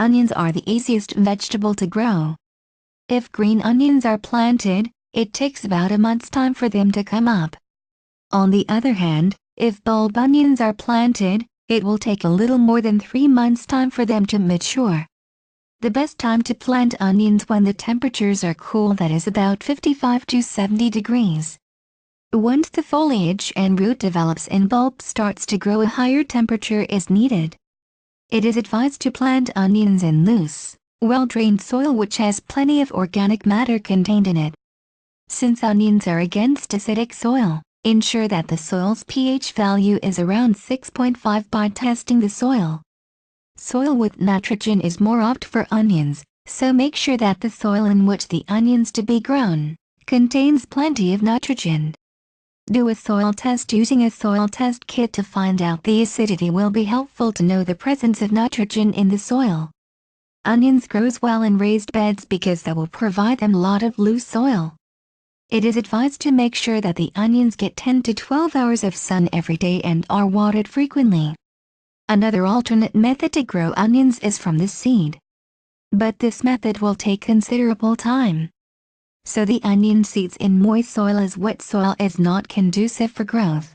onions are the easiest vegetable to grow. If green onions are planted, it takes about a month's time for them to come up. On the other hand, if bulb onions are planted, it will take a little more than 3 months' time for them to mature. The best time to plant onions when the temperatures are cool, that is about 55 to 70 degrees. Once the foliage and root develops and bulb starts to grow, a higher temperature is needed. It is advised to plant onions in loose, well-drained soil which has plenty of organic matter contained in it. Since onions are against acidic soil, ensure that the soil's pH value is around 6.5 by testing the soil. Soil with nitrogen is more apt for onions, so make sure that the soil in which the onions to be grown contains plenty of nitrogen. Do a soil test using a soil test kit to find out the acidity. Will be helpful to know the presence of nitrogen in the soil. Onions grows well in raised beds because that will provide them a lot of loose soil. It is advised to make sure that the onions get 10 to 12 hours of sun every day and are watered frequently. Another alternate method to grow onions is from the seed. But this method will take considerable time. So the onion seeds in moist soil, as wet soil is not conducive for growth.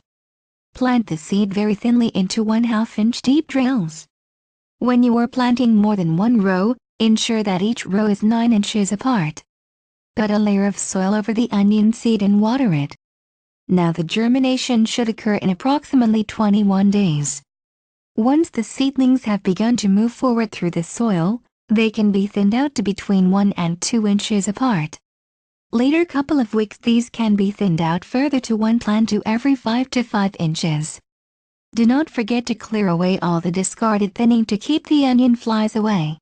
Plant the seed very thinly into 1/2 inch deep drills. When you are planting more than one row, ensure that each row is 9 inches apart. Put a layer of soil over the onion seed and water it. Now the germination should occur in approximately 21 days. Once the seedlings have begun to move forward through the soil, they can be thinned out to between 1 and 2 inches apart. Later couple of weeks these can be thinned out further to 1 plant to every 5 to 5 inches. Do not forget to clear away all the discarded thinning to keep the onion flies away.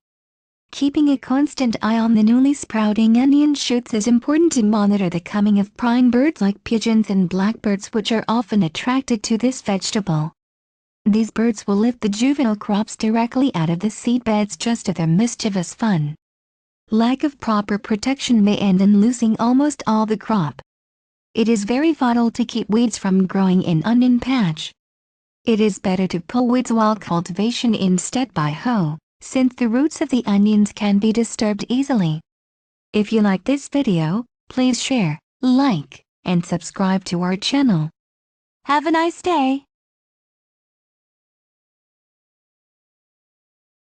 Keeping a constant eye on the newly sprouting onion shoots is important to monitor the coming of prying birds like pigeons and blackbirds, which are often attracted to this vegetable. These birds will lift the juvenile crops directly out of the seed beds just for their mischievous fun. Lack of proper protection may end in losing almost all the crop. It is very vital to keep weeds from growing in onion patch. It is better to pull weeds while cultivation instead by hoe, since the roots of the onions can be disturbed easily. If you like this video, please share, like, and subscribe to our channel. Have a nice day.